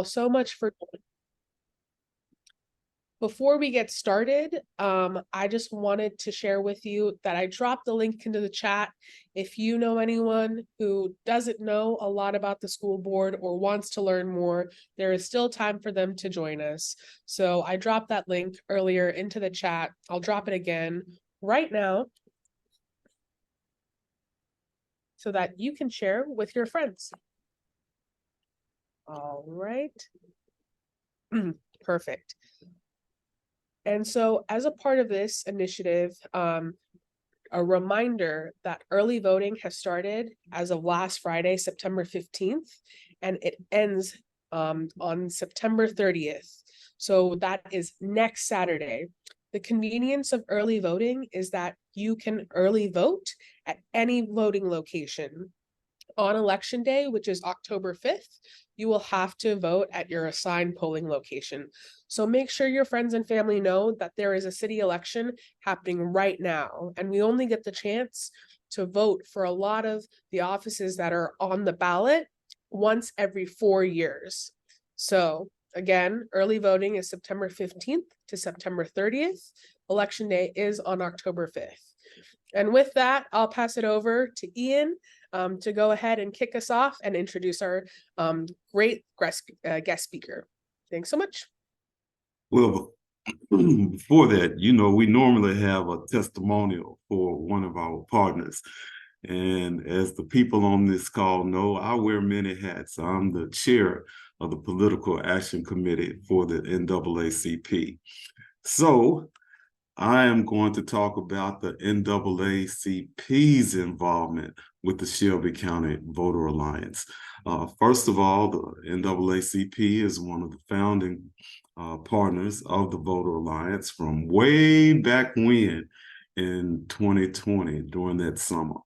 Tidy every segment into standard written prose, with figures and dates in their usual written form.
So much for. Before we get started, I just wanted to share with you that I dropped the link into the chat. If you know anyone who doesn't know a lot about the school board or wants to learn more, there is still time for them to join us. So I dropped that link earlier into the chat. I'll drop it again right now so that you can share with your friends. All right. Perfect. And so as a part of this initiative, a reminder that early voting has started as of last Friday, September 15th, and it ends on September 30th. So that is next Saturday. The convenience of early voting is that you can early vote at any voting location. On election day, which is October 5th, you will have to vote at your assigned polling location. So make sure your friends and family know that there is a city election happening right now, and we only get the chance to vote for a lot of the offices that are on the ballot once every 4 years. So again, early voting is September 15th to September 30th. Election day is on October 5th. And with that, I'll pass it over to Ian to go ahead and kick us off and introduce our great guest speaker. Thanks so much. Well, before that, we normally have a testimonial for one of our partners. And as the people on this call know, I wear many hats. I'm the chair of the Political Action Committee for the NAACP. So I am going to talk about the NAACP's involvement with the Shelby County Voter Alliance. First of all, the NAACP is one of the founding partners of the Voter Alliance from way back when in 2020 during that summer.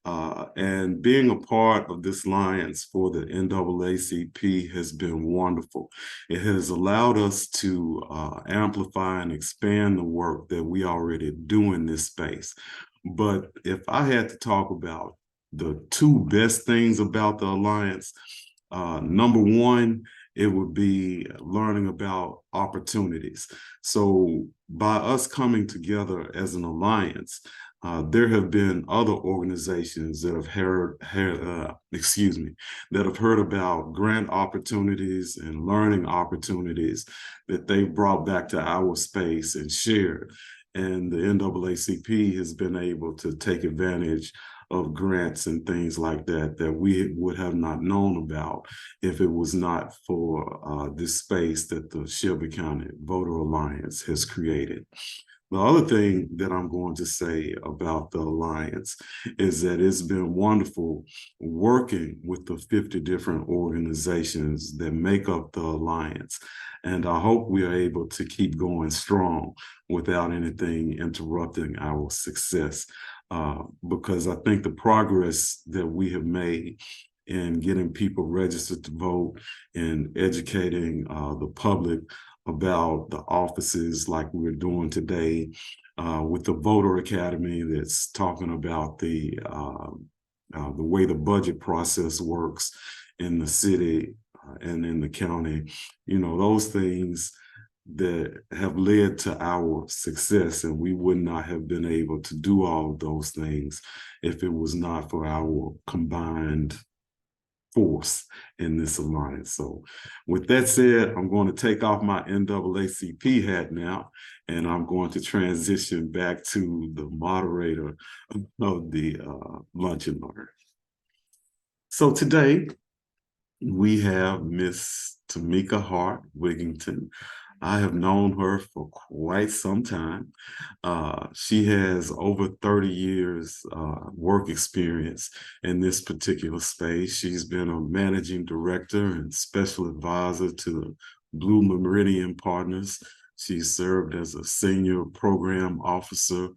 And being a part of this alliance for the NAACP has been wonderful. It has allowed us to amplify and expand the work that we already do in this space. But if I had to talk about the two best things about the alliance, number one, it would be learning about opportunities. So by us coming together as an alliance, there have been other organizations that have heard about grant opportunities and learning opportunities that they've brought back to our space and shared. And the NAACP has been able to take advantage of grants and things like that that we would have not known about if it was not for this space that the Shelby County Voter Alliance has created. The other thing that I'm going to say about the Alliance is that it's been wonderful working with the 50 different organizations that make up the Alliance. And I hope we are able to keep going strong without anything interrupting our success. Because I think the progress that we have made in getting people registered to vote and educating the public about the offices like we're doing today with the Voter Academy that's talking about the way the budget process works in the city and in the county, those things that have led to our success, and we would not have been able to do all of those things if it was not for our combined force in this alliance. So with that said, I'm going to take off my NAACP hat now, and I'm going to transition back to the moderator of the Lunch and Learn. So today we have Miss Tomeka Hart Wigginton. I have known her for quite some time. She has over 30 years work experience in this particular space. She's been a managing director and special advisor to the Blue Meridian Partners. She served as a senior program officer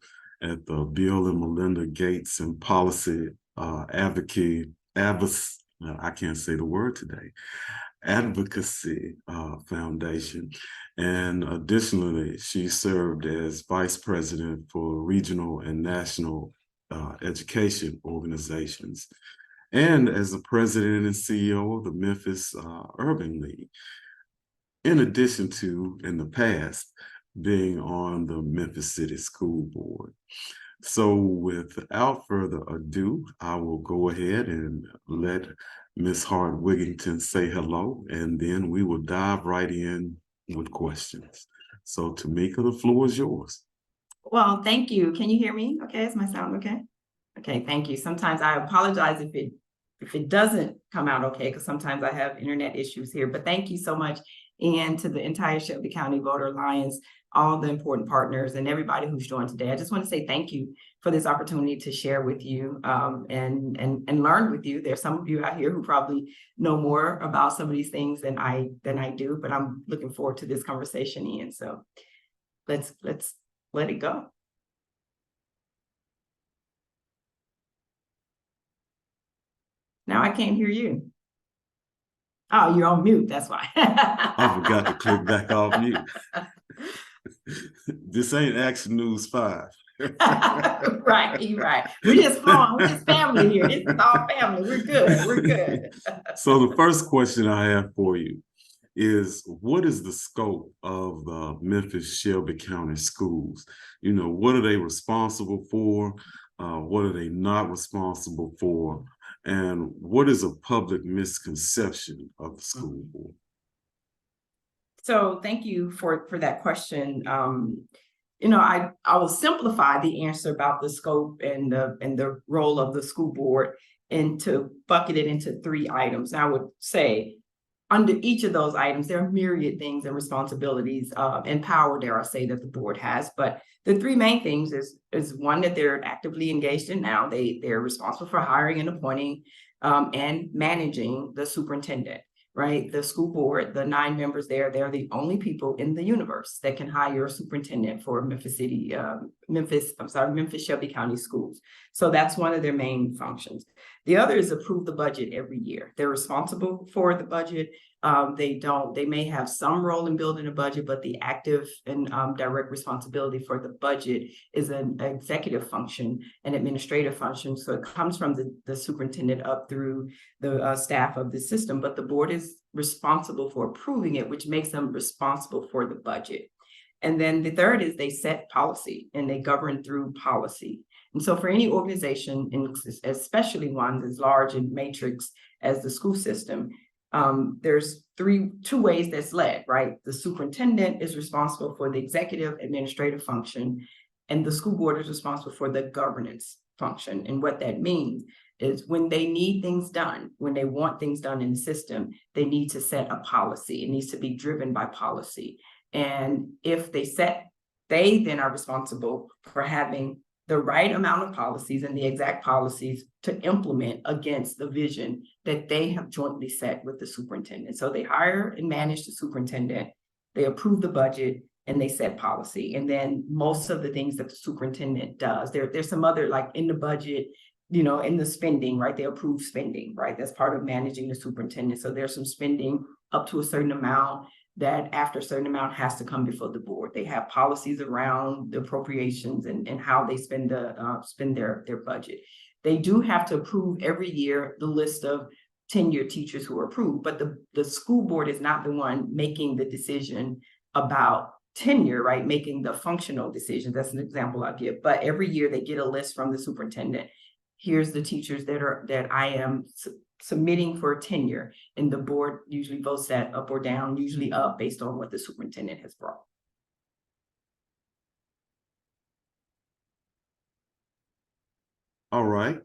at the Bill and Melinda Gates and Policy Advocacy Foundation. And additionally, she served as vice president for regional and national education organizations. and as the president and CEO of the Memphis Urban League, in addition to, in the past, being on the Memphis City School Board. So without further ado, I will go ahead and let Ms. Hart Wigginton say hello, and then we will dive right in with questions. So Tomeka, the floor is yours. Well, thank you. Can you hear me? Okay, is my sound okay? Okay, thank you. Sometimes I apologize if it doesn't come out okay, because sometimes I have internet issues here, but thank you so much. And to the entire Shelby County Voter Alliance, all the important partners and everybody who's joined today. I just want to say thank you for this opportunity to share with you and learn with you. There's some of you out here who probably know more about some of these things than I do, but I'm looking forward to this conversation, Ian. So let's let it go. Now I can't hear you. Oh, you're on mute, that's why. I forgot to click back off mute. This ain't Action News 5. Right. We're just flowing, we're just family here. This is all family. We're good. So the first question I have for you is, what is the scope of the Memphis Shelby County schools? You know, what are they responsible for? What are they not responsible for? And what is a public misconception of the school board? So thank you for that question. You know, I will simplify the answer about the scope and the role of the school board and to bucket it into 3 items. I would say under each of those items, there are myriad things and responsibilities and power, dare I say, that the board has. But the 3 main things is one, that they're actively engaged in now. They're responsible for hiring and appointing and managing the superintendent, right? The school board, the 9 members there, they're the only people in the universe that can hire a superintendent for Memphis Shelby County schools. So that's one of their main functions. The other is approve the budget every year. They're responsible for the budget. They may have some role in building a budget, but the active and direct responsibility for the budget is an executive function, an administrative function. So it comes from the superintendent up through the staff of the system, but the board is responsible for approving it, which makes them responsible for the budget. And then the third is they set policy and they govern through policy. And so for any organization, and especially one as large and matrix as the school system, there's two ways that's led, right? The superintendent is responsible for the executive administrative function, and the school board is responsible for the governance function. And what that means is when they need things done, when they want things done in the system, they need to set a policy. It needs to be driven by policy. And if they then are responsible for having the right amount of policies and the exact policies to implement against the vision that they have jointly set with the superintendent. So they hire and manage the superintendent, they approve the budget, and they set policy. And then most of the things that the superintendent does, there's some other, like in the budget, you know, in the spending, right? They approve spending, right? That's part of managing the superintendent. So there's some spending up to a certain amount that after a certain amount has to come before the board. They have policies around the appropriations and how they spend their budget. They do have to approve every year the list of tenured teachers who are approved, but the school board is not the one making the decision about tenure, right? Making the functional decisions. That's an example I'll give. But every year they get a list from the superintendent. Here's the teachers that I am submitting for tenure, and the board usually votes that up or down, usually up based on what the superintendent has brought. All right.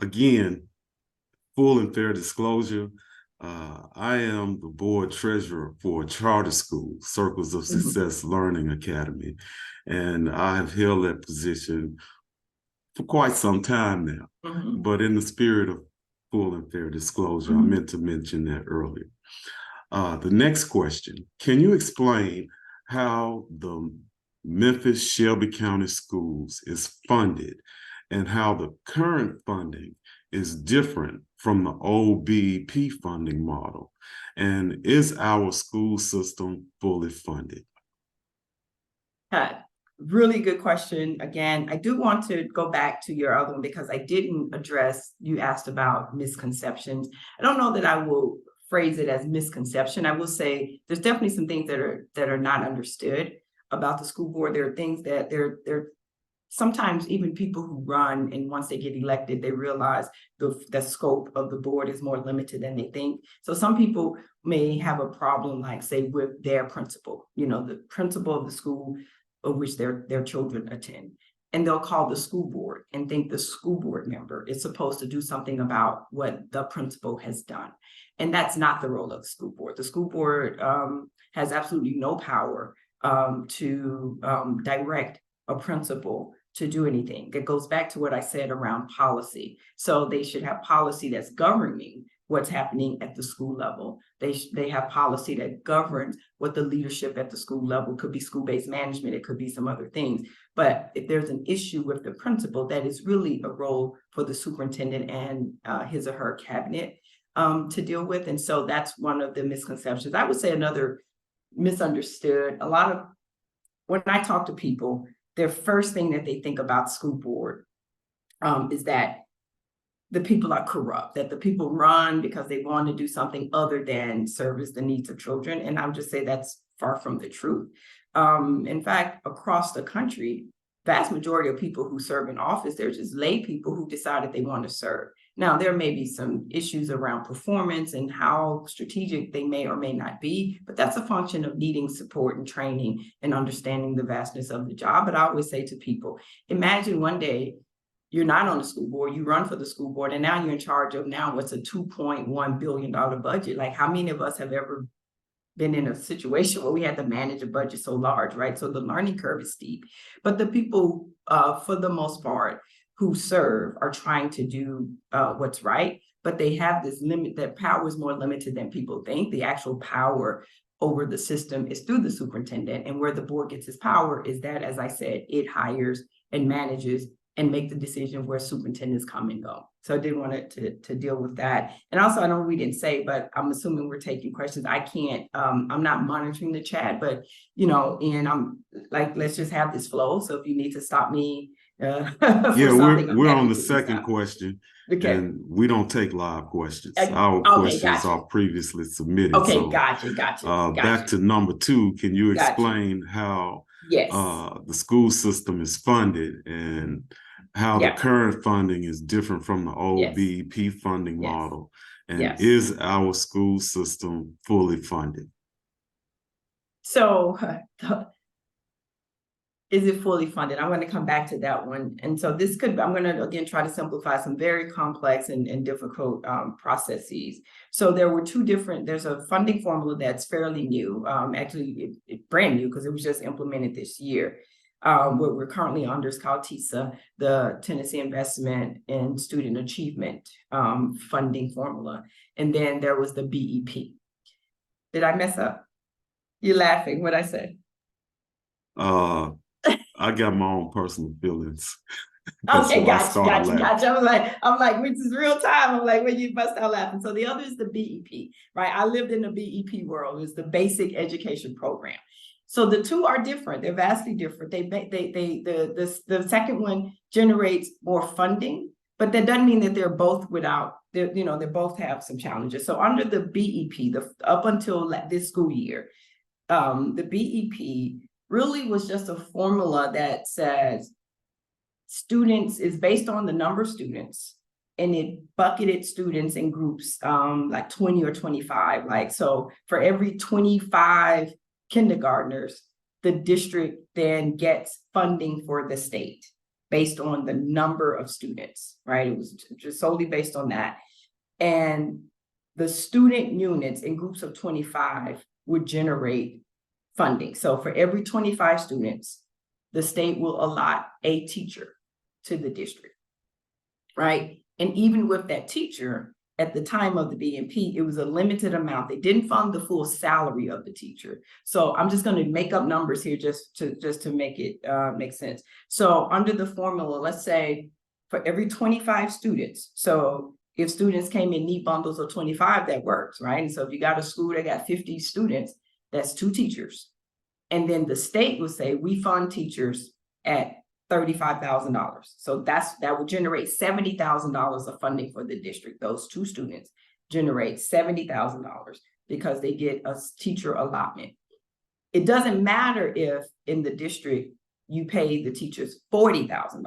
Again, full and fair disclosure, I am the board treasurer for a charter school, Circles of Success Learning Academy, and I have held that position for quite some time now. But in the spirit of full and fair disclosure, I meant to mention that earlier. The next question, can you explain how the Memphis Shelby County Schools is funded and how the current funding is different from the old BEP funding model? And is our school system fully funded? Really good question. Again, I do want to go back to your other one because I didn't address, you asked about misconceptions. I don't know that I will phrase it as misconception. I will say there's definitely some things that are not understood about the school board. There are things that they're sometimes even people who run, and once they get elected, they realize the scope of the board is more limited than they think. So some people may have a problem, like say with their principal, the principal of the school of which their children attend. And they'll call the school board and think the school board member is supposed to do something about what the principal has done. And that's not the role of the school board. The school board has absolutely no power to direct a principal to do anything. That goes back to what I said around policy. So they should have policy that's governing what's happening at the school level. They have policy that governs what the leadership at the school level, could be school-based management, it could be some other things. But if there's an issue with the principal, that is really a role for the superintendent and his or her cabinet to deal with. And so that's one of the misconceptions. I would say another misunderstood, when I talk to people, their first thing that they think about school board is that the people are corrupt, that the people run because they want to do something other than service the needs of children. And I would just say that's far from the truth. In fact, across the country, vast majority of people who serve in office, they're just lay people who decided they want to serve. Now, there may be some issues around performance and how strategic they may or may not be, but that's a function of needing support and training and understanding the vastness of the job. But I always say to people, imagine one day you're not on the school board, you run for the school board, and now you're in charge of what's a $2.1 billion budget. Like, how many of us have ever been in a situation where we had to manage a budget so large, right? So the learning curve is steep. But the people, for the most part, who serve are trying to do what's right, but they have this limit, that power is more limited than people think. The actual power over the system is through the superintendent, and where the board gets its power is that, as I said, it hires and manages and make the decision where superintendents come and go. So I did want to deal with that. And also, I know we didn't say, but I'm assuming we're taking questions. I can't, I'm not monitoring the chat, but, and I'm like, let's just have this flow. So if you need to stop me, yeah, we're on the second question, okay. And we don't take live questions. Our questions are previously submitted. Okay, so, gotcha. Back to number 2, can you explain how the school system is funded and how the current funding is different from the old BEP funding model? And is our school system fully funded? So is it fully funded? I'm going to come back to that one. And so I'm going to, again, try to simplify some very complex and difficult processes. So there were there's a funding formula that's fairly new, actually it's brand new because it was just implemented this year. What we're currently under is called TISA, the Tennessee Investment in Student Achievement funding formula. And then there was the BEP. Did I mess up? You're laughing, what'd I say? I got my own personal feelings. Okay, gotcha. I'm like, which is real time. I'm like, when you bust out laughing. So the other is the BEP, right? I lived in the BEP world. It's the basic education program. So the two are different. They're vastly different. The second one generates more funding, but that doesn't mean that they're both they both have some challenges. So under the BEP, up until this school year, the BEP really was just a formula that says students is based on the number of students, and it bucketed students in groups like 20 or 25. Like, so for every 25 kindergartners, the district then gets funding for the state based on the number of students, right? It was just solely based on that. And the student units in groups of 25 would generate funding. So for every 25 students, the state will allot a teacher to the district, right? And even with that teacher, at the time of the BMP, it was a limited amount. They didn't fund the full salary of the teacher. So I'm just going to make up numbers here just to make it make sense. So under the formula, let's say for every 25 students, so if students came in neat bundles of 25, that works, right? And so if you got a school that got 50 students, that's 2 teachers. And then the state will say, we fund teachers at $35,000. So that would generate $70,000 of funding for the district. Those two students generate $70,000 because they get a teacher allotment. It doesn't matter if in the district you pay the teachers $40,000.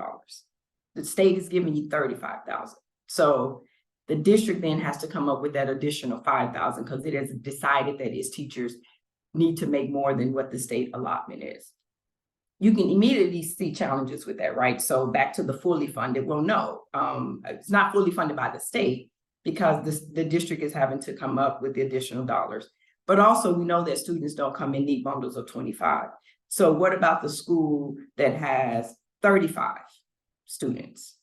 The state is giving you $35,000. So the district then has to come up with that additional $5,000 because it has decided that its teachers need to make more than what the state allotment is. You can immediately see challenges with that, right? So back to the fully funded, well, no, it's not fully funded by the state because the district is having to come up with the additional dollars. But also we know that students don't come in neat bundles of 25. So what about the school that has 35 students?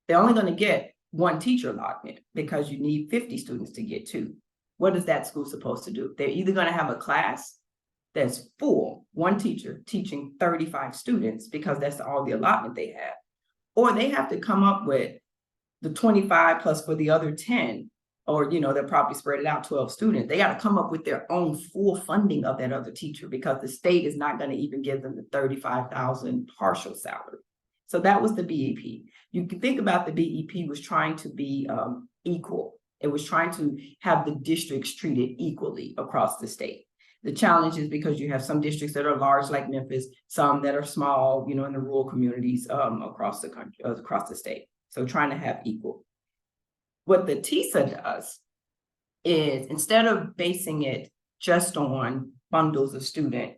They're only going to get one teacher allotment because you need 50 students to get two. What is that school supposed to do? They're either going to have a class that's full, one teacher teaching 35 students because that's all the allotment they have, or they have to come up with the 25 plus for the other 10, or, you know, they'll probably spread it out 12 students. They got to come up with their own full funding of that other teacher because the state is not going to even give them the $35,000 partial salary. So that was the BEP. You can think about the BEP was trying to be equal. It was trying to have the districts treated equally across the state. The challenge is because you have some districts that are large like Memphis, some that are small, you know, in the rural communities across the country, across the state. So trying to have equal. What the TISA does is instead of basing it just on bundles of student,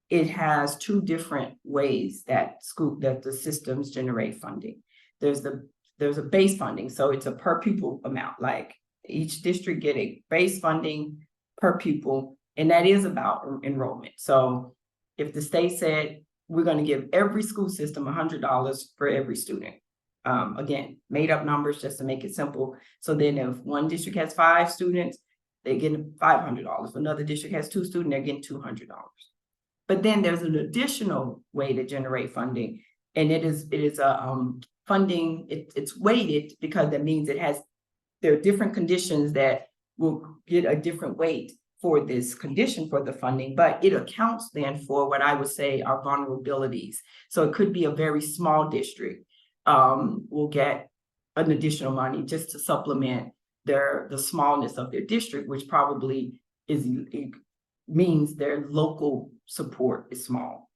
it has two different ways that the systems generate funding. There's a base funding, so it's a per pupil amount. Like each district get a base funding per pupil, and that is about enrollment. So if the state said we're going to give every school system $100 for every student, again, made up numbers just to make it simple. So then if one district has 5 students, they're getting $500. If another district has 2 students, they're getting $200. But then there's an additional way to generate funding, and it is a funding. It's weighted because that means there are different conditions that will get a different weight for this condition for the funding, but it accounts then for what I would say are vulnerabilities. So it could be a very small district will get an additional money just to supplement the smallness of their district, which probably means their local support is small.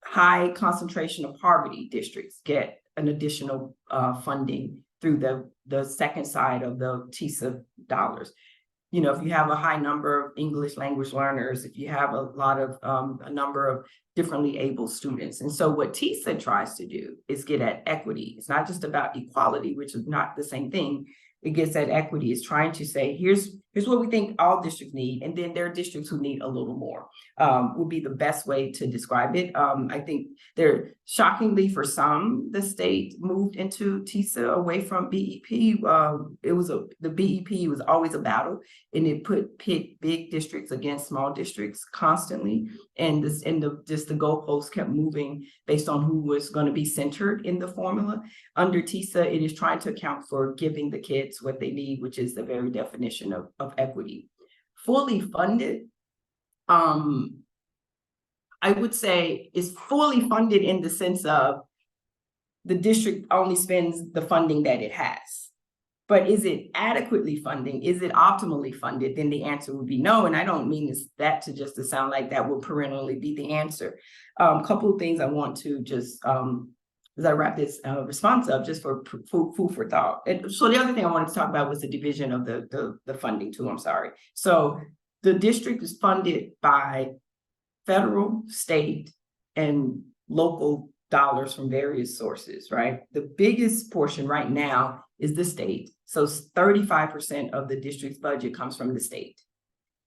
High concentration of poverty districts get an additional funding through the second side of the TISA dollars. You know, if you have a high number of English language learners, if you have a number of differently able students. And so what TISA tries to do is get at equity. It's not just about equality, which is not the same thing. It gets at equity. It's trying to say, here's what we think all districts need, and then there are districts who need a little more, would be the best way to describe it. I think shockingly for some, the state moved into TISA away from BEP. The BEP was always a battle, and it pit big districts against small districts constantly. And the goalposts kept moving based on who was going to be centered in the formula. Under TISA, it is trying to account for giving the kids what they need, which is the very definition of equity. Fully funded, I would say is fully funded in the sense of the district only spends the funding that it has. But is it adequately funding? Is it optimally funded? Then the answer would be no. And I don't mean that to sound like that will perennially be the answer. A couple of things I want to just, as I wrap this response up, just for food for thought. And so the other thing I wanted to talk about was the division of the funding too, I'm sorry. So the district is funded by federal, state, and local dollars from various sources, right? The biggest portion right now is the state. So 35% of the district's budget comes from the state.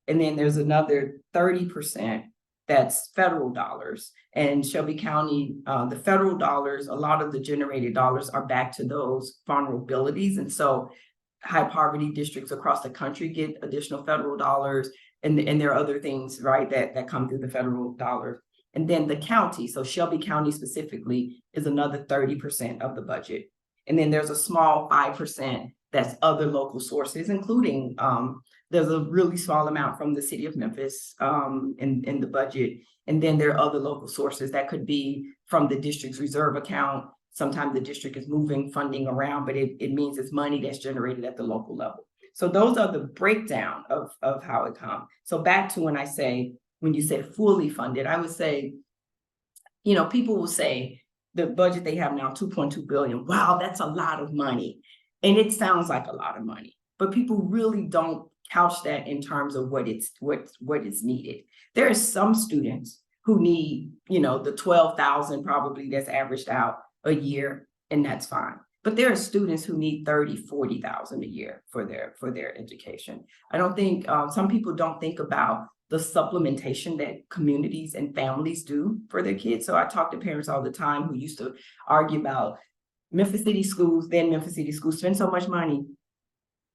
And then there's another 30% that's federal dollars. And Shelby County, the federal dollars, a lot of the generated dollars are back to those vulnerabilities. And so high poverty districts across the country get additional federal dollars. And there are other things, right, that come through the federal dollars. And then the county, so Shelby County specifically, is another 30% of the budget. And then there's a small 5% that's other local sources, including There's a really small amount from the city of Memphis in the budget. And then there are other local sources that could be from the district's reserve account. Sometimes the district is moving funding around, but it means it's money that's generated at the local level. So those are the breakdown of how it comes. So back to when you say fully funded, I would say, you know, people will say the budget they have now, 2.2 billion. Wow, that's a lot of money. And it sounds like a lot of money, but people really don't couch that in terms of what is needed. There are some students who need, you know, the 12,000 probably that's averaged out a year, and that's fine. But there are students who need 30, 40,000 a year for their education. I don't think, some people don't think about the supplementation that communities and families do for their kids. So I talk to parents all the time who used to argue about Memphis City schools, spend so much money.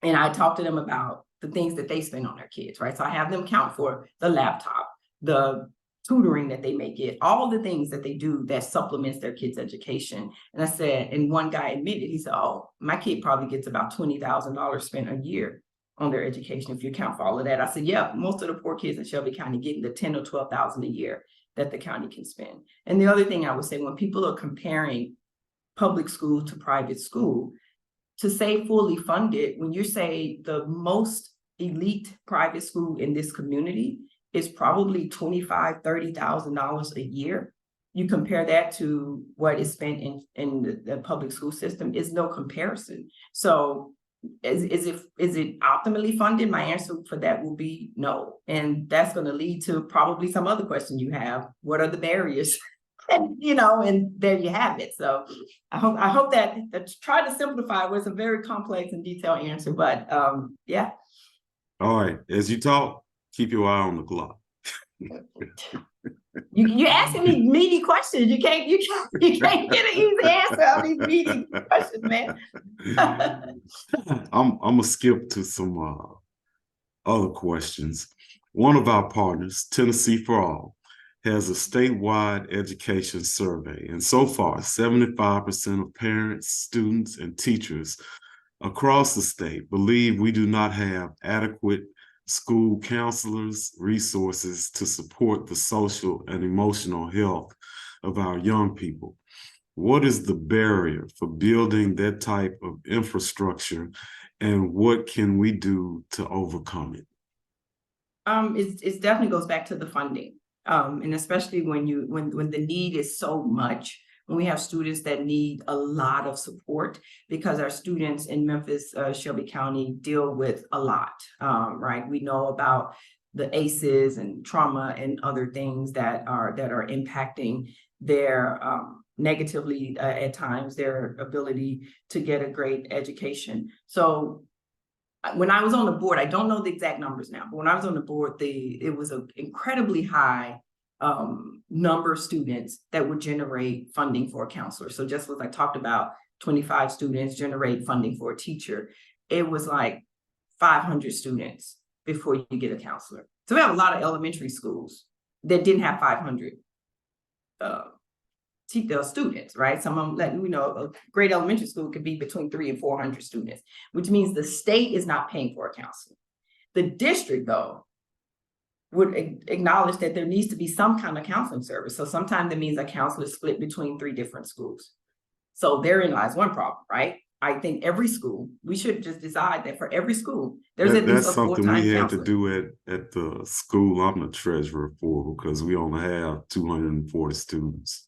And I talk to them about the things that they spend on their kids, right? So I have them count for the laptop, the tutoring that they may get, all the things that they do that supplements their kids' education. And I said, and one guy admitted, he said, oh, my kid probably gets about $20,000 spent a year on their education if you account for all of that. I said, yeah, most of the poor kids in Shelby County getting the 10 or 12,000 a year that the county can spend. And the other thing I would say, when people are comparing public school to private school, to say fully funded, when you say the most elite private school in this community is probably $25,000, $30,000 a year, you compare that to what is spent in the public school system, is no comparison. So is it optimally funded? My answer for that will be no. And that's going to lead to probably some other question you have. What are the barriers? And, you know, and there you have it. So I hope that try to simplify was a very complex and detailed answer, but yeah. All right, as you talk, keep your eye on the clock. You're asking me meaty questions. You can't get an easy answer on these meaty questions, man. I'm gonna skip to some other questions. One of our partners, Tennessee for All, has a statewide education survey, and so far 75% of parents, students, and teachers across the state believe we do not have adequate school counselors, resources to support the social and emotional health of our young people. What is the barrier for building that type of infrastructure, and what can we do to overcome it? It definitely goes back to the funding, and especially when the need is so much. When we have students that need a lot of support, because our students in Memphis, Shelby County deal with a lot, right? We know about the ACEs and trauma and other things that are impacting their negatively at times their ability to get a great education. So when I was on the board, I don't know the exact numbers now, but when I was on the board, it was an incredibly high number of students that would generate funding for a counselor. So just as I talked about, 25 students generate funding for a teacher, it was like 500 students before you get a counselor. So we have a lot of elementary schools that didn't have 500 students, right? Some of them, you know, a great elementary school could be between 300 and 400 students, which means the state is not paying for a counselor. The district, though, would acknowledge that there needs to be some kind of counseling service. So sometimes that means a counselor is split between 3 different schools. So therein lies one problem, right? I think every school, we should just decide that for every school, there's at least a full-time counselor. That's something we had to do at the school I'm the treasurer for, because we only have 240 students.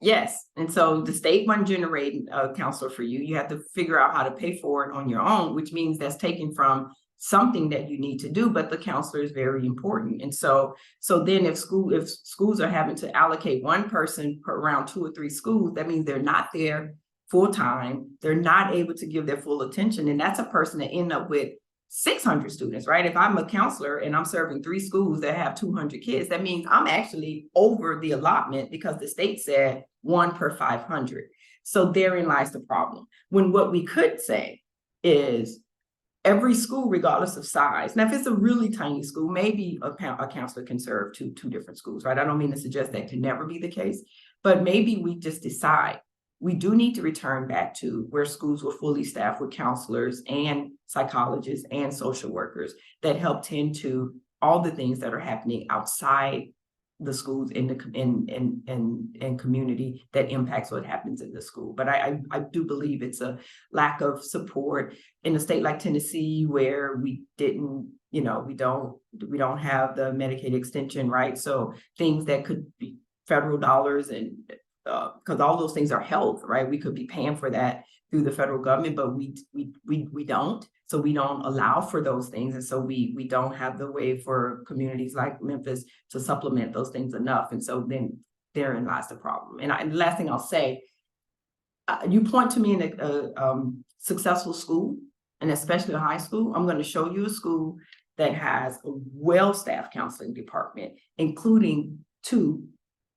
Yes, and so the state won't generate a counselor for you. You have to figure out how to pay for it on your own, which means that's taken from something that you need to do, but the counselor is very important. And so then if schools are having to allocate one person per around 2 or 3 schools, that means they're not there full time. They're not able to give their full attention. And that's a person that end up with 600 students, right? If I'm a counselor and I'm serving 3 schools that have 200 kids, that means I'm actually over the allotment because the state said 1 per 500. So therein lies the problem. When what we could say is, every school, regardless of size. Now, if it's a really tiny school, maybe a counselor can serve two different schools, right? I don't mean to suggest that can never be the case, but maybe we just decide we do need to return back to where schools were fully staffed with counselors and psychologists and social workers that help tend to all the things that are happening outside the schools in the community that impacts what happens in the school. But I do believe it's a lack of support in a state like Tennessee, where we didn't, we don't have the Medicaid extension, right? So things that could be federal dollars, and because all those things are health, right? We could be paying for that through the federal government, but we don't. So we don't allow for those things. And so we don't have the way for communities like Memphis to supplement those things enough. And so then therein lies the problem. And the last thing I'll say, you point to me in a successful school, and especially a high school. I'm going to show you a school that has a well-staffed counseling department, including 2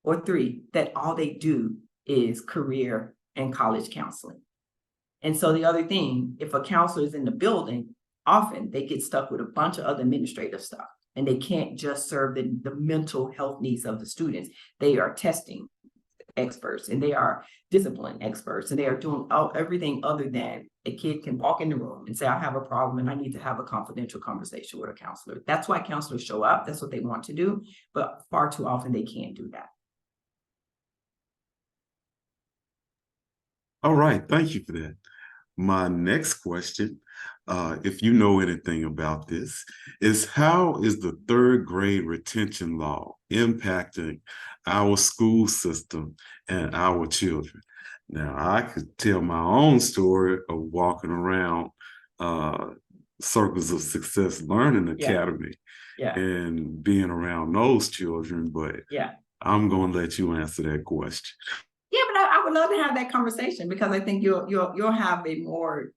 or 3 that all they do is career and college counseling. And so the other thing, if a counselor is in the building, often they get stuck with a bunch of other administrative stuff, and they can't just serve the mental health needs of the students. They are testing experts, and they are discipline experts, and they are doing everything other than a kid can walk in the room and say, I have a problem and I need to have a confidential conversation with a counselor. That's why counselors show up. That's what they want to do. But far too often they can't do that. All right, thank you for that. My next question, if you know anything about this, is how is the 3rd grade retention law impacting our school system and our children? Now, I could tell my own story of walking around Circles of Success Learning Academy and being around those children, but I'm going to let you answer that question. Yeah, but I would love to have that conversation, because I think you'll have a more,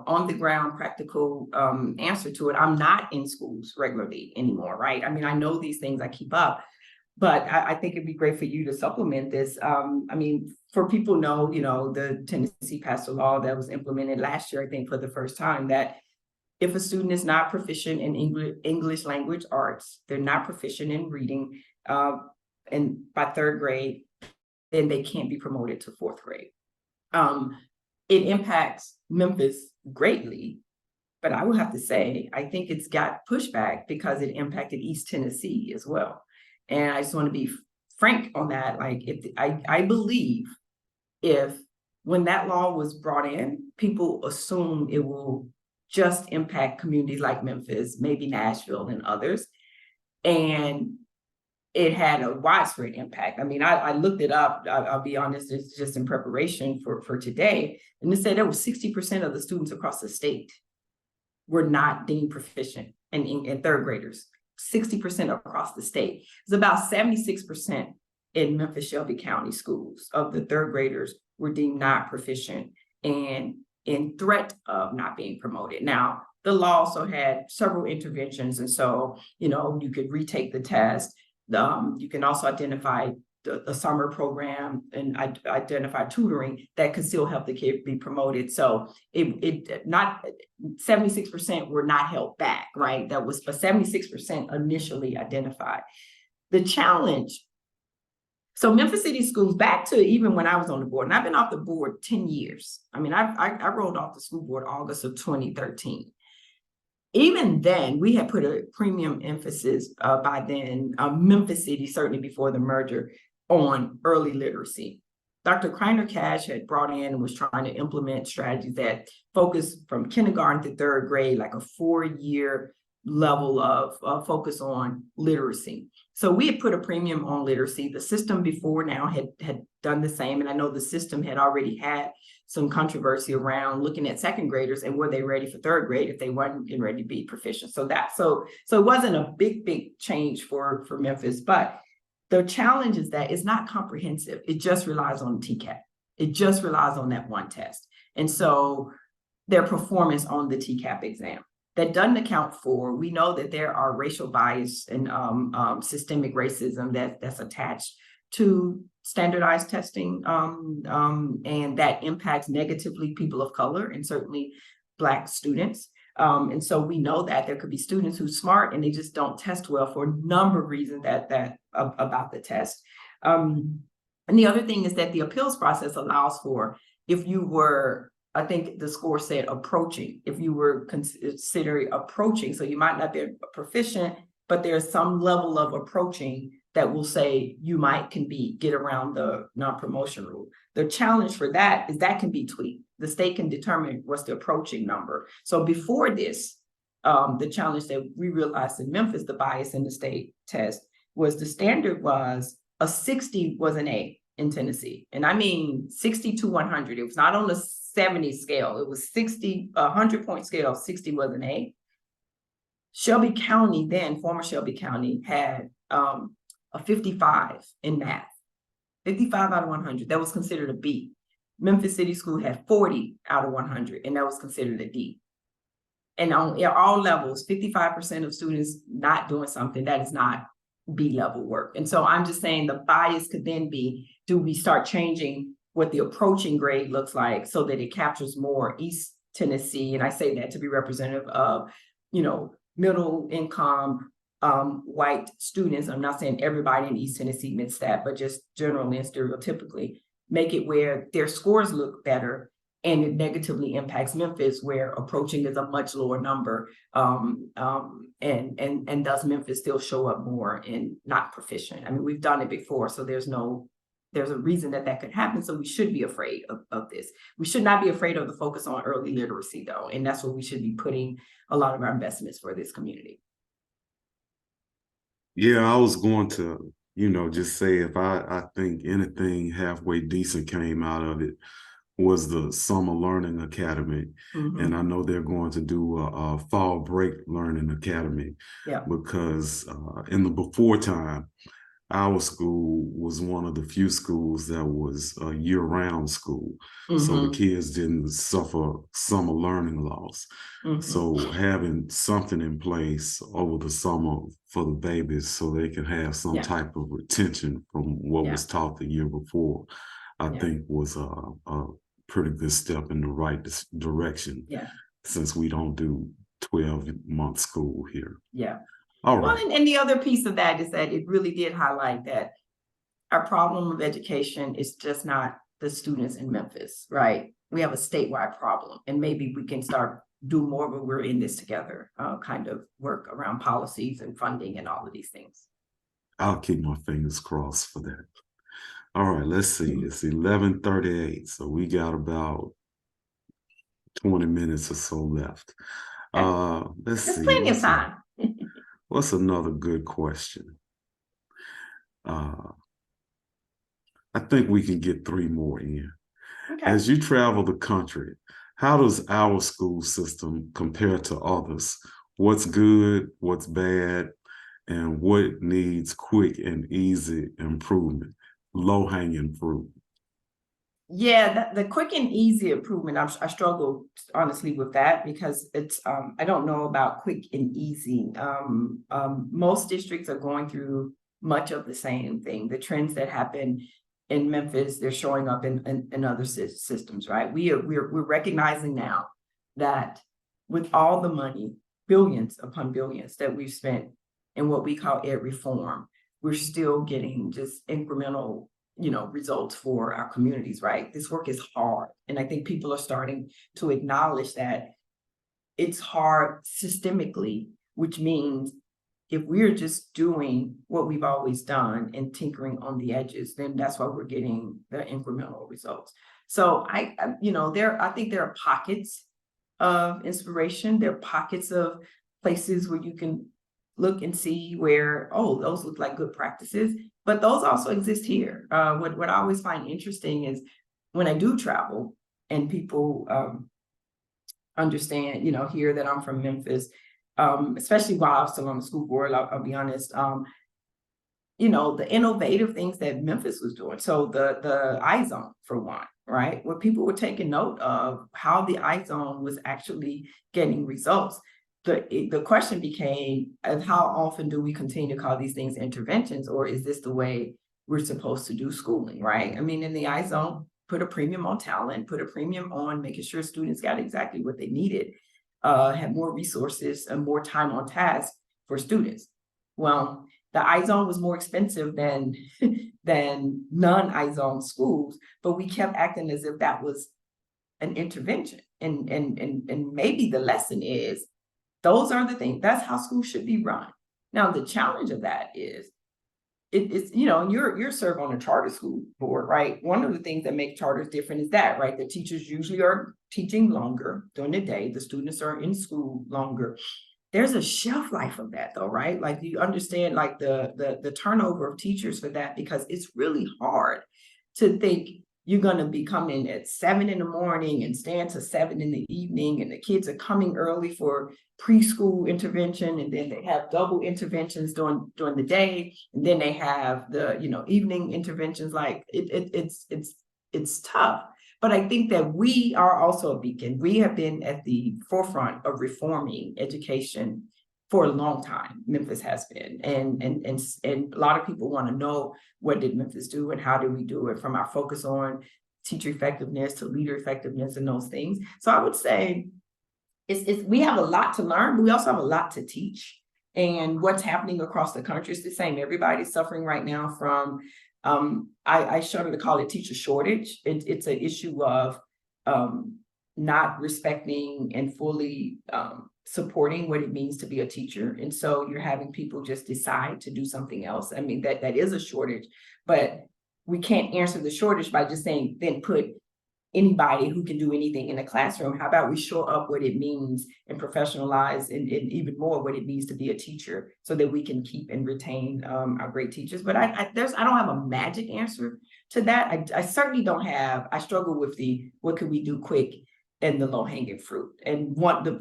on the ground practical answer to it. I'm not in schools regularly anymore, right? I mean, I know these things, I keep up, but I think it'd be great for you to supplement this. I mean, for people know, the Tennessee passed a law that was implemented last year, I think for the first time, that if a student is not proficient in English language arts, they're not proficient in reading, and by 3rd grade, then they can't be promoted to 4th grade. It impacts Memphis greatly, but I will have to say, I think it's got pushback because it impacted East Tennessee as well. And I just want to be frank on that. Like, I believe when that law was brought in, people assume it will just impact communities like Memphis, maybe Nashville and others. And it had a widespread impact. I mean, I looked it up, I'll be honest, it's just in preparation for today. And it said there was 60% of the students across the state were not deemed proficient in 3rd graders, 60% across the state. It's about 76% in Memphis Shelby County schools of the 3rd graders were deemed not proficient and in threat of not being promoted. Now, the law also had several interventions. And so, you could retake the test. You can also identify a summer program and identify tutoring that could still help the kid be promoted. So it not 76% were not held back, right? That was, but 76% initially identified. The challenge. So Memphis City Schools, back to even when I was on the board, and I've been off the board 10 years. I mean, I rolled off the school board August of 2013. Even then, we had put a premium emphasis by then, Memphis City, certainly before the merger, on early literacy. Dr. Kreiner Cash had brought in and was trying to implement strategies that focus from kindergarten to 3rd grade, like a 4-year level of focus on literacy. So we had put a premium on literacy. The system before now had done the same. And I know the system had already had some controversy around looking at 2nd graders and were they ready for 3rd grade if they weren't getting ready to be proficient. So it wasn't a big change for Memphis, but the challenge is that it's not comprehensive. It just relies on TCAP. It just relies on that one test. And so their performance on the TCAP exam. That doesn't account for, we know that there are racial bias and systemic racism that's attached to standardized testing, and that impacts negatively people of color and certainly Black students. And so we know that there could be students who are smart and they just don't test well for a number of reasons about the test. And And the other thing is that the appeals process allows for, if you were, I think the score said approaching, if you were considering approaching, so you might not be proficient, but there's some level of approaching that will say you get around the non-promotion rule. The challenge for that is that can be tweaked. The state can determine what's the approaching number. So before this, the challenge that we realized in Memphis, the bias in the state test, was the standard was a 60 was an A in Tennessee. And I mean 60 to 100. It was not on the 70 scale. It was 60, 100-point scale, 60 was an A. Shelby County, then former Shelby County, had a 55 in math, 55 out of 100. That was considered a B. Memphis City School had 40 out of 100, and that was considered a D. And on all levels, 55% of students not doing something that is not B-level work. And so I'm just saying the bias could then be, do we start changing what the approaching grade looks like so that it captures more East Tennessee? And I say that to be representative of, middle income, white students. I'm not saying everybody in East Tennessee meets that, but just generally and stereotypically, make it where their scores look better, and it negatively impacts Memphis, where approaching is a much lower number. And does Memphis still show up more in not proficient? I mean, we've done it before, so there's a reason that could happen. So we should be afraid of this. We should not be afraid of the focus on early literacy, though. And that's what we should be putting a lot of our investments for this community. Yeah, I was going to, just say if I think anything halfway decent came out of it was the Summer Learning Academy. Mm-hmm. And I know they're going to do a fall break learning academy. Yeah. Because in the before time, our school was one of the few schools that was a year-round school. Mm-hmm. So the kids didn't suffer summer learning loss. Mm-hmm. So having something in place over the summer for the babies so they can have some type of retention from what was taught the year before, I think was a pretty good step in the right direction. Yeah. Since we don't do 12-month school here. Yeah. All right. Well, and the other piece of that is that it really did highlight that our problem of education is just not the students in Memphis, right? We have a statewide problem, and maybe we can start do more when we're in this together, kind of work around policies and funding and all of these things. I'll keep my fingers crossed for that. All right, let's see. It's 11:38, so we got about 20 minutes or so left. Let's see. Plenty of time. What's another good question? I think we can get 3 more in. Okay. As you travel the country, how does our school system compare to others? What's good, what's bad, and what needs quick and easy improvement, low-hanging fruit? Yeah, the quick and easy improvement, I struggle honestly with that because it's, I don't know about quick and easy. Most districts are going through much of the same thing. The trends that happen in Memphis, they're showing up in other systems, right? We're recognizing now that with all the money, billions upon billions that we've spent in what we call ed reform, we're still getting just incremental results for our communities, right? This work is hard. And I think people are starting to acknowledge that it's hard systemically, which means if we're just doing what we've always done and tinkering on the edges, then that's why we're getting the incremental results. So I think there are pockets of inspiration. There are pockets of places where you can look and see where, those look like good practices. But those also exist here. What I always find interesting is when I do travel and people understand, here that I'm from Memphis, especially while I was still on the school board, I'll be honest, the innovative things that Memphis was doing. So the iZone, for one, right? Where people were taking note of how the iZone was actually getting results. The question became, how often do we continue to call these things interventions, or is this the way we're supposed to do schooling, right? I mean, in the iZone, put a premium on talent, put a premium on making sure students got exactly what they needed, have more resources and more time on task for students. Well, The iZone was more expensive than non-iZone schools, but we kept acting as if that was an intervention. And maybe the lesson is those are the things, that's how schools should be run. Now, the challenge of that is it's, you know, and you're served on a charter school board, right? One of the things that makes charters different is that, right? The teachers usually are teaching longer during the day. The students are in school longer. There's a shelf life of that though, right? Like you understand like the turnover of teachers for that, because it's really hard to think you're going to be coming at 7 in the morning and staying to 7 in the evening, and the kids are coming early for preschool intervention, and then they have double interventions during the day, and then they have the, you know, evening interventions. Like it's tough. But I think that we are also a beacon. We have been at the forefront of reforming education for a long time. Memphis has been, and a lot of people want to know, what did Memphis do and how did we do it, from our focus on teacher effectiveness to leader effectiveness and those things. So I would say we have a lot to learn, but we also have a lot to teach. And what's happening across the country is the same. Everybody's suffering right now from, I shudder to call it teacher shortage. It's an issue of not respecting and fully supporting what it means to be a teacher. And so you're having people just decide to do something else. I mean, that is a shortage, but we can't answer the shortage by just saying, then put anybody who can do anything in the classroom. How about we shore up what it means and professionalize and even more what it means to be a teacher, so that we can keep and retain our great teachers. But I don't have a magic answer to that. I certainly don't have. I struggle with the what could we do quick and the low hanging fruit. And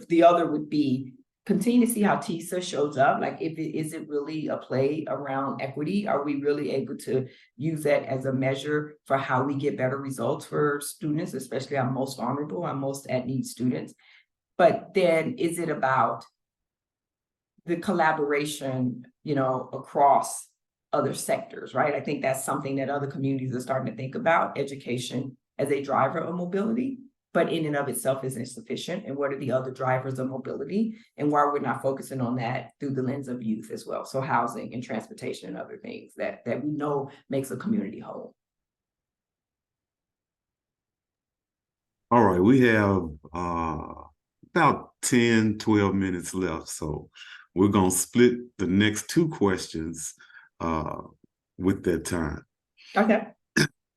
the other would be continue to see how TISA shows up. Like, is it really a play around equity? Are we really able to use that as a measure for how we get better results for students, especially our most vulnerable, our most at need students? But then is it about the collaboration, you know, across other sectors, right? I think that's something that other communities are starting to think about, education as a driver of mobility, but in and of itself isn't sufficient. And what are the other drivers of mobility, and why we're not focusing on that through the lens of youth as well? So housing and transportation and other things that we know makes a community whole. All right, we have about 10, 12 minutes left. So we're going to split the next two questions with that time. Okay.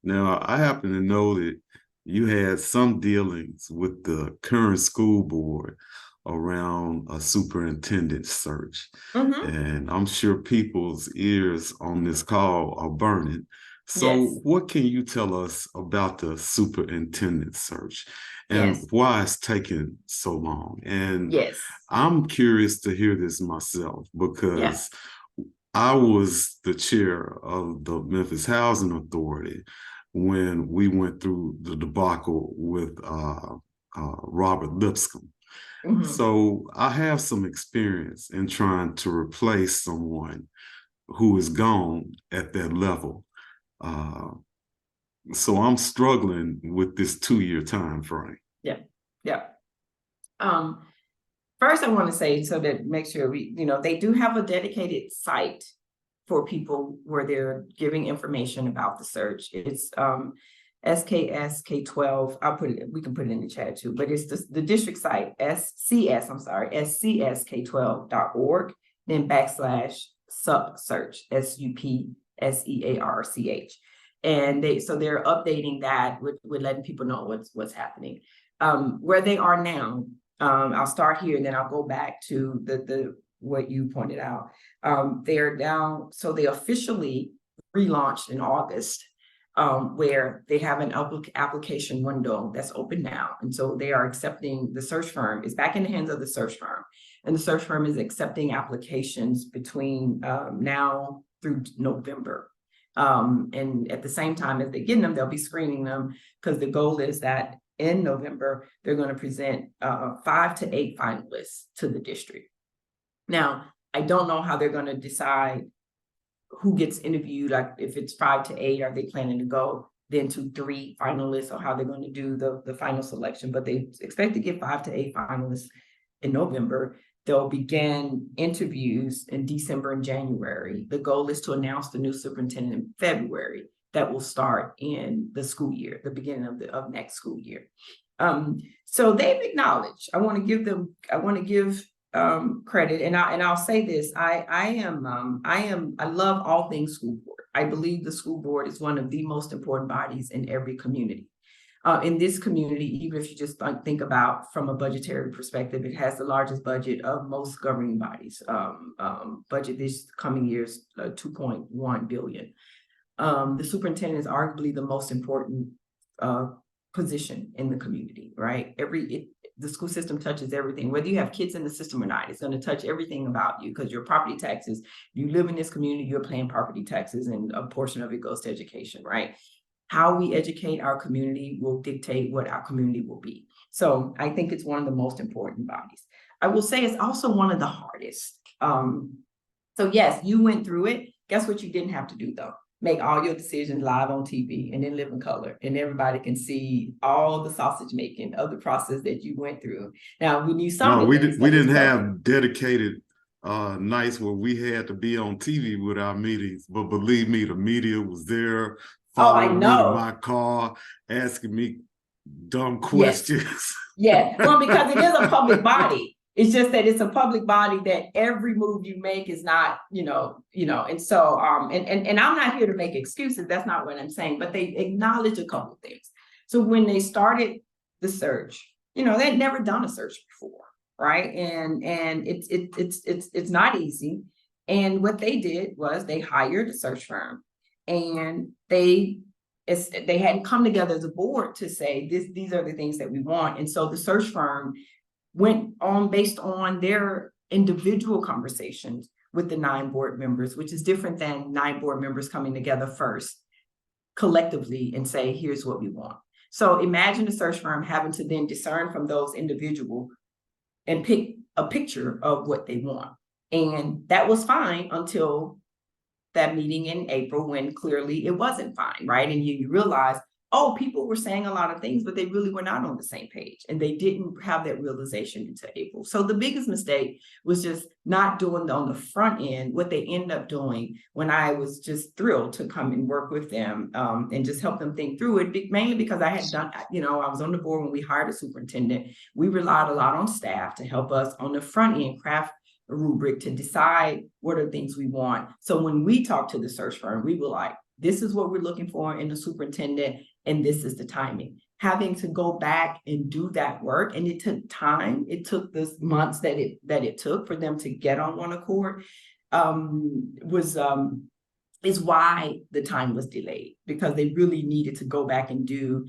Now, I happen to know that you had some dealings with the current school board around a superintendent search. Mm-hmm. And I'm sure people's ears on this call are burning. So yes, what can you tell us about the superintendent search and yes, why it's taken so long? And yes, I'm curious to hear this myself, because I was the chair of the Memphis Housing Authority when we went through the debacle with Robert Lipscomb. Mm-hmm. So I have some experience in trying to replace someone who is gone at that level. So I'm struggling with this 2-year time frame. Yeah. First, I want to say, so that make sure they do have a dedicated site for people where they're giving information about the search. It's SKS K12. We can put it in the chat too, but it's the district site, SCSK12.org, then /SUPSearch, SUPSEARCH. And they're updating that with letting people know what's happening. Where they are now, I'll start here and then I'll go back to the what you pointed out. They're now, so they officially relaunched in August, where they have an application window that's open now. And so they are accepting, the search firm is back in the hands of the search firm. And the search firm is accepting applications between now through November. And at the same time as they're getting them, they'll be screening them, because the goal is that in November, they're going to present 5 to 8 finalists to the district. Now, I don't know how they're going to decide who gets interviewed. Like if it's 5 to 8, are they planning to go then to 3 finalists, or how they're going to do the final selection? But they expect to get 5 to 8 finalists in November. They'll begin interviews in December and January. The goal is to announce the new superintendent in February. That will start in the school year, the beginning of next school year. So they've acknowledged. I want to give them. I want to give credit, and I'll say this. I love all things school board. I believe the school board is one of the most important bodies in every community. In this community, even if you just think about from a budgetary perspective, it has the largest budget of most governing bodies. Budget this coming year is $2.1 billion. The superintendent is arguably the most important position in the community, right? The school system touches everything, whether you have kids in the system or not. It's going to touch everything about you because your property taxes, you live in this community, you're paying property taxes, and a portion of it goes to education, right? How we educate our community will dictate what our community will be. So I think it's one of the most important bodies. I will say it's also one of the hardest. So yes, you went through it. Guess what you didn't have to do though? Make all your decisions live on TV and in living color, and everybody can see all the sausage making of the process that you went through. Now we knew some. No, we didn't have dedicated nights where we had to be on TV with our meetings, but believe me, the media was there. I know. Me to my car, asking me dumb questions. Yeah, well, because it is a public body. It's just that it's a public body that every move you make is not, and so, and I'm not here to make excuses. That's not what I'm saying, but they acknowledge a couple of things. So when they started the search, they'd never done a search before, right? And it's not easy. And what they did was they hired a search firm, and they hadn't come together as a board to say these are the things that we want. And so the search firm went on based on their individual conversations with the 9 board members, which is different than 9 board members coming together first collectively and say, here's what we want. So imagine a search firm having to then discern from those individuals and pick a picture of what they want. And that was fine until that meeting in April, when clearly it wasn't fine, right? And you realize, people were saying a lot of things, but they really were not on the same page, and they didn't have that realization until April. So the biggest mistake was just not doing on the front end what they ended up doing, when I was just thrilled to come and work with them and just help them think through it, mainly because I had done, I was on the board when we hired a superintendent. We relied a lot on staff to help us on the front end craft a rubric to decide what are things we want. So when we talked to the search firm, we were like, this is what we're looking for in the superintendent, and this is the timing. Having to go back and do that work, and it took time. It took the months that it took for them to get on one accord. Is why the time was delayed, because they really needed to go back and do,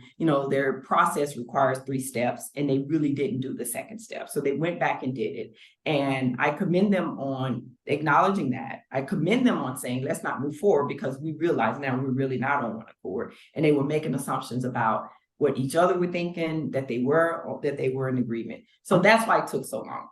their process requires 3 steps, and they really didn't do the second step. So they went back and did it. And I commend them on acknowledging that. I commend them on saying, let's not move forward, because we realize now we're really not on one accord. And they were making assumptions about what each other were thinking, that they were in agreement. So that's why it took so long.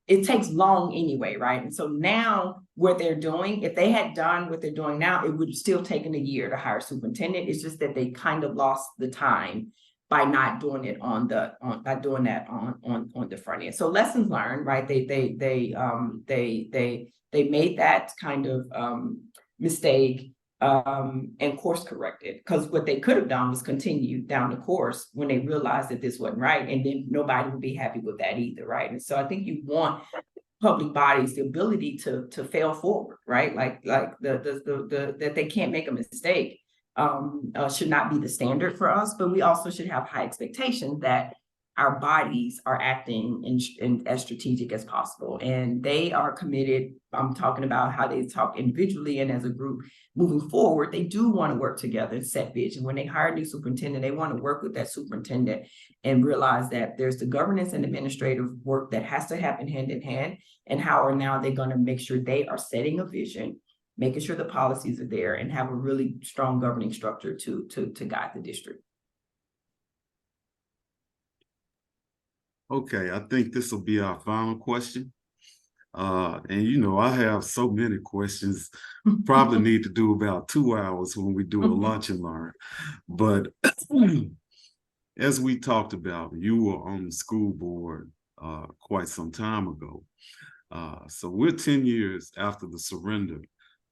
It takes long anyway, right? And so now what they're doing, if they had done what they're doing now, it would have still taken a year to hire a superintendent. It's just that they kind of lost the time by not doing it on the front end. So lessons learned, right? They made that kind of mistake and course corrected, because what they could have done was continue down the course when they realized that this wasn't right, and then nobody would be happy with that either, right? And so I think you want public bodies the ability to fail forward, right? Like that they can't make a mistake should not be the standard for us, but we also should have high expectations that our bodies are acting in as strategic as possible. And they are committed. I'm talking about how they talk individually and as a group moving forward. They do want to work together and set vision. When they hire a new superintendent, they want to work with that superintendent and realize that there's the governance and administrative work that has to happen hand in hand. And how are now they going to make sure they are setting a vision, making sure the policies are there, and have a really strong governing structure to guide the district. Okay, I think this will be our final question. And I have so many questions, probably need to do about 2 hours when we do a lunch and learn. But as we talked about, you were on the school board quite some time ago. So we're 10 years after the surrender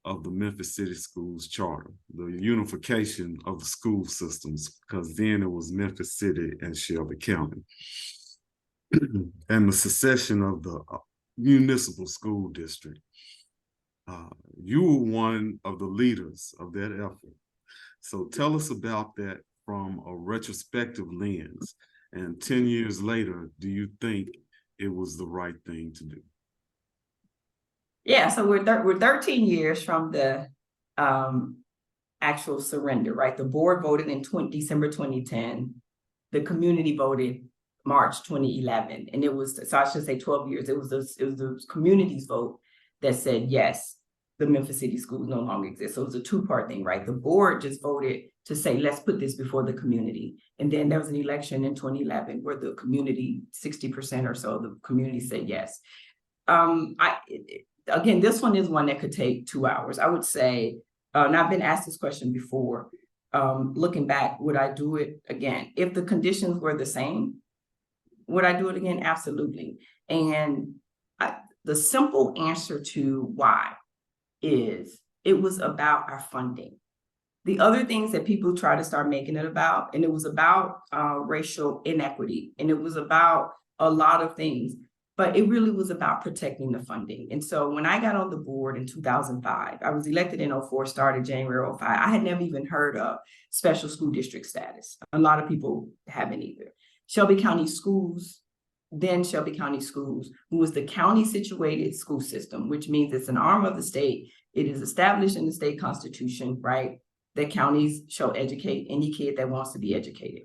of the Memphis City Schools Charter, the unification of the school systems, because then it was Memphis City and Shelby County, and the secession of the municipal school district. You were one of the leaders of that effort. So tell us about that from a retrospective lens. And 10 years later, do you think it was the right thing to do? Yeah, so we're 13 years from the actual surrender, right? The board voted in December 2010. The community voted March 2011, and it was, so I should say 12 years. It was the community's vote that said yes, the Memphis City Schools no longer exist. So it was a two-part thing, right? The board just voted to say, let's put this before the community. And then there was an election in 2011 where the community, 60% or so of the community said yes. Again, this one is one that could take 2 hours. I would say, and I've been asked this question before, looking back, would I do it again? If the conditions were the same, would I do it again? Absolutely. And the simple answer to why is it was about our funding. The other things that people try to start making it about, and it was about racial inequity, and it was about a lot of things, but it really was about protecting the funding. And so when I got on the board in 2005, I was elected in 2004, started January 2005. I had never even heard of special school district status. A lot of people haven't either. Shelby County Schools, then Shelby County Schools, who was the county situated school system, which means it's an arm of the state. It is established in the state constitution, right? That counties shall educate any kid that wants to be educated.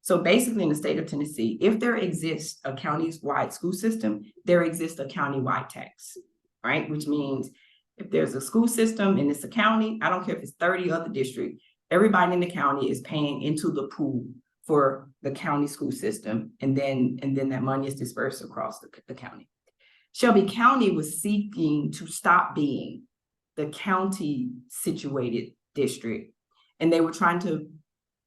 So basically in the state of Tennessee, if there exists a county-wide school system, there exists a county-wide tax, right? Which means if there's a school system and it's a county, I don't care if it's 30 other districts, everybody in the county is paying into the pool for the county school system, and then that money is dispersed across the county. Shelby County was seeking to stop being the county situated district, and they were trying to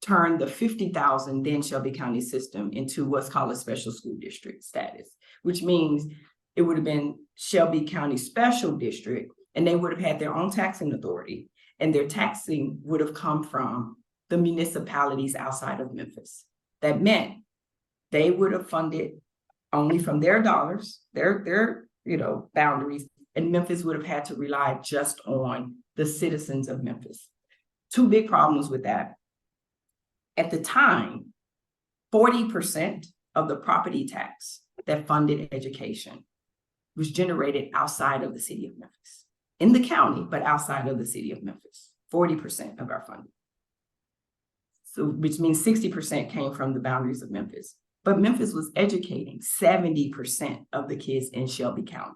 turn the 50,000 then Shelby County system into what's called a special school district status, which means it would have been Shelby County Special District, and they would have had their own taxing authority, and their taxing would have come from the municipalities outside of Memphis. That meant they would have funded only from their dollars, their boundaries, and Memphis would have had to rely just on the citizens of Memphis. Two big problems with that. At the time, 40% of the property tax that funded education was generated outside of the city of Memphis, in the county, but outside of the city of Memphis, 40% of our funding. So, which means 60% came from the boundaries of Memphis. But Memphis was educating 70% of the kids in Shelby County.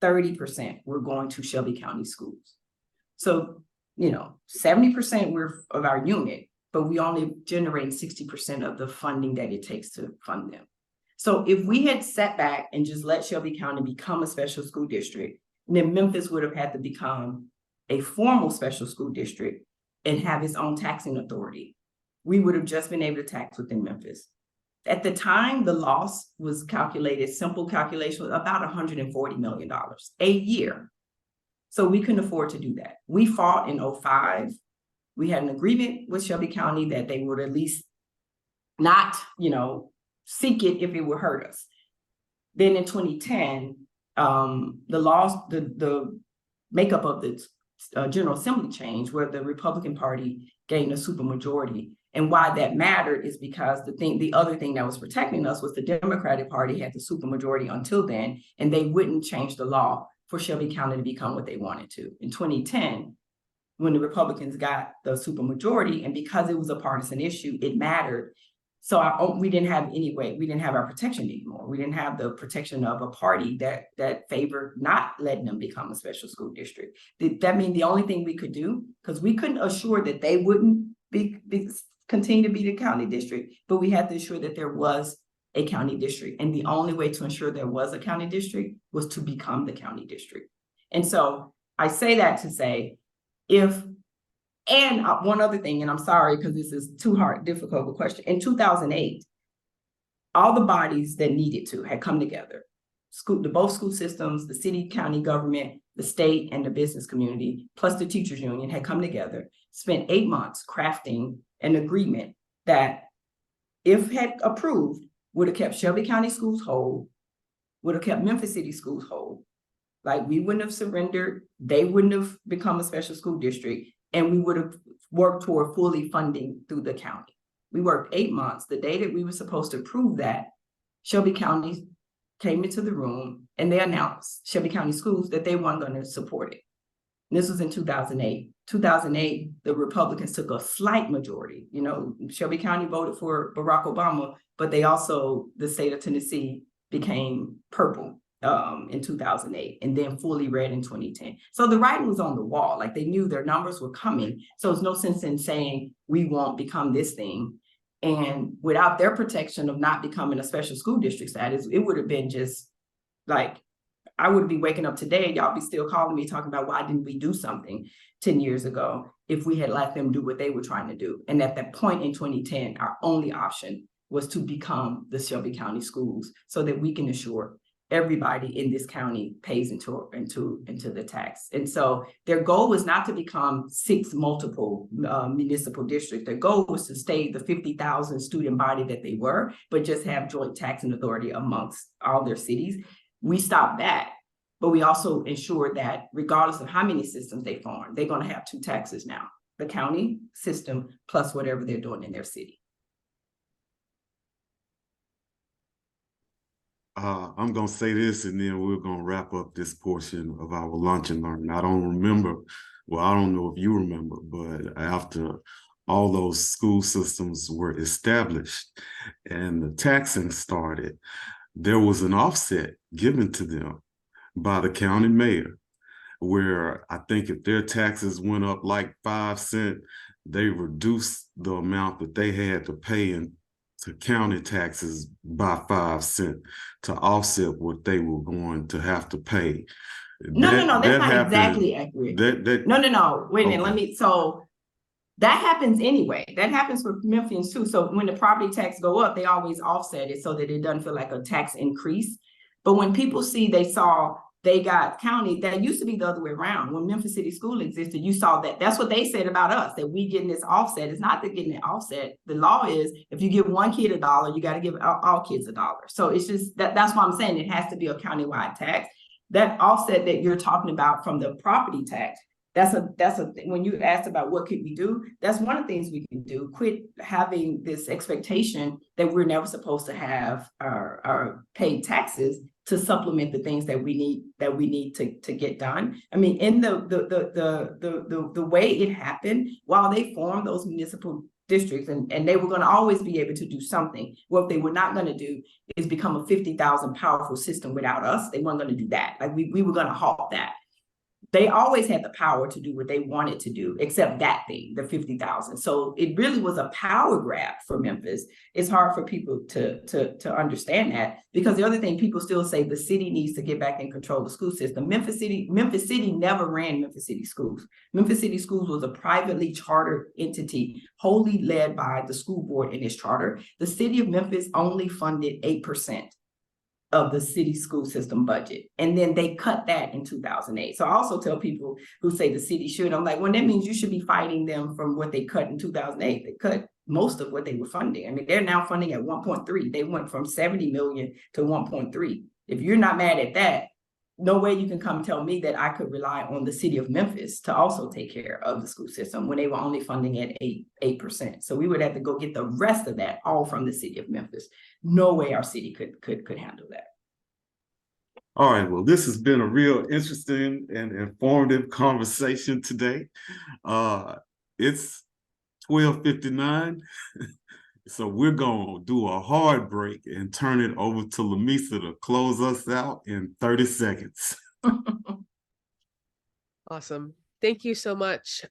30% were going to Shelby County schools. So, 70% were of our unit, but we only generating 60% of the funding that it takes to fund them. So if we had sat back and just let Shelby County become a special school district, then Memphis would have had to become a formal special school district and have its own taxing authority. We would have just been able to tax within Memphis. At the time, the loss was calculated, simple calculation, was about $140 million a year. So we couldn't afford to do that. We fought in 2005. We had an agreement with Shelby County that they would at least not, seek it if it would hurt us. Then in 2010, the makeup of the General Assembly changed, where the Republican Party gained a supermajority. And why that mattered is because the other thing that was protecting us was the Democratic Party had the supermajority until then, and they wouldn't change the law for Shelby County to become what they wanted to. In 2010, when the Republicans got the supermajority, and because it was a partisan issue, it mattered. So we didn't have our protection anymore. We didn't have the protection of a party that favored not letting them become a special school district. That means the only thing we could do, because we couldn't assure that they wouldn't continue to be the county district, but we had to ensure that there was a county district. And the only way to ensure there was a county district was to become the county district. And so I say that to say, one other thing, and I'm sorry because this is too hard, difficult of a question. In 2008, all the bodies that needed to had come together. Both school systems, the city, county government, the state, and the business community, plus the teachers union had come together, spent 8 months crafting an agreement that, if had approved, would have kept Shelby County schools whole, would have kept Memphis City schools whole. Like, we wouldn't have surrendered, they wouldn't have become a special school district, and we would have worked toward fully funding through the county. We worked 8 months. The day that we were supposed to prove that, Shelby County came into the room and they announced, Shelby County Schools, that they weren't going to support it. And this was in 2008. 2008, the Republicans took a slight majority. You know, Shelby County voted for Barack Obama, but they also, the state of Tennessee became purple in 2008 and then fully red in 2010. So the writing was on the wall. Like, they knew their numbers were coming. So there's no sense in saying we won't become this thing. And without their protection of not becoming a special school district status, it would have been just like, I would be waking up today, y'all be still calling me talking about why didn't we do something 10 years ago if we had let them do what they were trying to do. And at that point in 2010, our only option was to become the Shelby County Schools so that we can assure everybody in this county pays into the tax. And so their goal was not to become 6 multiple municipal districts. Their goal was to stay the 50,000 student body that they were, but just have joint taxing authority amongst all their cities. We stopped that, but we also ensured that regardless of how many systems they form, they're going to have 2 taxes now, the county system plus whatever they're doing in their city. I'm going to say this, and then we're going to wrap up this portion of our Lunch and Learn. I don't remember, well, I don't know if you remember, but after all those school systems were established and the taxing started, there was an offset given to them by the county mayor, where I think if their taxes went up like 5 cents, they reduced the amount that they had to pay in to county taxes by 5 cents to offset what they were going to have to pay. No, that's not exactly accurate. No. Wait a minute, so that happens anyway. That happens for Memphians too. So when the property tax go up, they always offset it so that it doesn't feel like a tax increase. But when people they got county, that used to be the other way around. When Memphis City School existed, you saw that. That's what they said about us, that we getting this offset. It's not that getting it offset. The law is if you give one kid $1, you got to give all kids $1. So it's just that's why I'm saying it has to be a countywide tax. That offset that you're talking about from the property tax, that's a when you asked about what could we do, that's one of the things we can do. Quit having this expectation that we're never supposed to have our paid taxes to supplement the things that we need to get done. I mean, in the way it happened, while they formed those municipal districts and they were going to always be able to do something, what they were not going to do is become a 50,000 powerful system without us. They weren't going to do that. Like we were going to halt that. They always had the power to do what they wanted to do, except that thing, the 50,000. So it really was a power grab for Memphis. It's hard for people to understand that, because the other thing people still say, the city needs to get back and control the school system. Memphis City never ran Memphis City Schools. Memphis City Schools was a privately chartered entity, wholly led by the school board in its charter. The city of Memphis only funded 8% of the city school system budget. And then they cut that in 2008. So I also tell people who say the city should, I'm like, well, that means you should be fighting them from what they cut in 2008. They cut most of what they were funding. I mean, they're now funding at 1.3. They went from 70 million to 1.3. If you're not mad at that, no way you can come tell me that I could rely on the city of Memphis to also take care of the school system when they were only funding at 8%. So we would have to go get the rest of that all from the city of Memphis. No way our city could handle that. All right, well, this has been a real interesting and informative conversation today. It's 12:59. So we're going to do a hard break and turn it over to Lamisa to close us out in 30 seconds. Awesome. Thank you so much,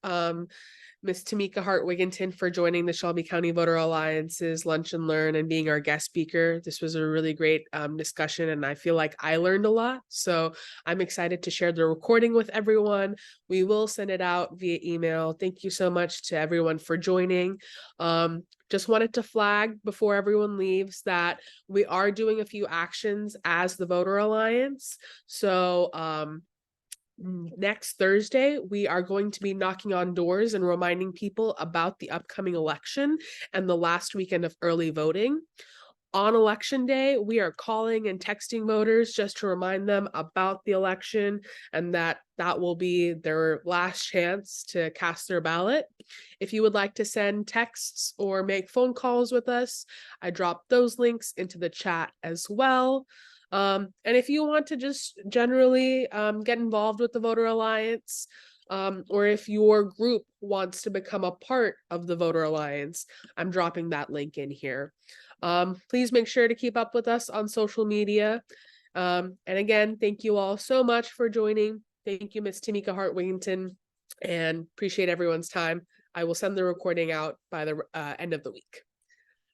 Ms. Tomeka Hart Wigginton, for joining the Shelby County Voter Alliance's Lunch and Learn and being our guest speaker. This was a really great discussion, and I feel like I learned a lot. So I'm excited to share the recording with everyone. We will send it out via email. Thank you so much to everyone for joining. Just wanted to flag before everyone leaves that we are doing a few actions as the Voter Alliance. So next Thursday, we are going to be knocking on doors and reminding people about the upcoming election and the last weekend of early voting. On election day, we are calling and texting voters just to remind them about the election and that will be their last chance to cast their ballot. If you would like to send texts or make phone calls with us, I dropped those links into the chat as well. And if you want to just generally get involved with the Voter Alliance, or if your group wants to become a part of the Voter Alliance, I'm dropping that link in here. Please make sure to keep up with us on social media. And again, thank you all so much for joining. Thank you, Ms. Tomeka Hart Wigginton, and appreciate everyone's time. I will send the recording out by the end of the week.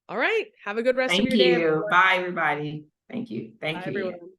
All right. Have a good rest of your day. Thank you. Bye, everybody. Thank you. Thank you. Bye, everyone.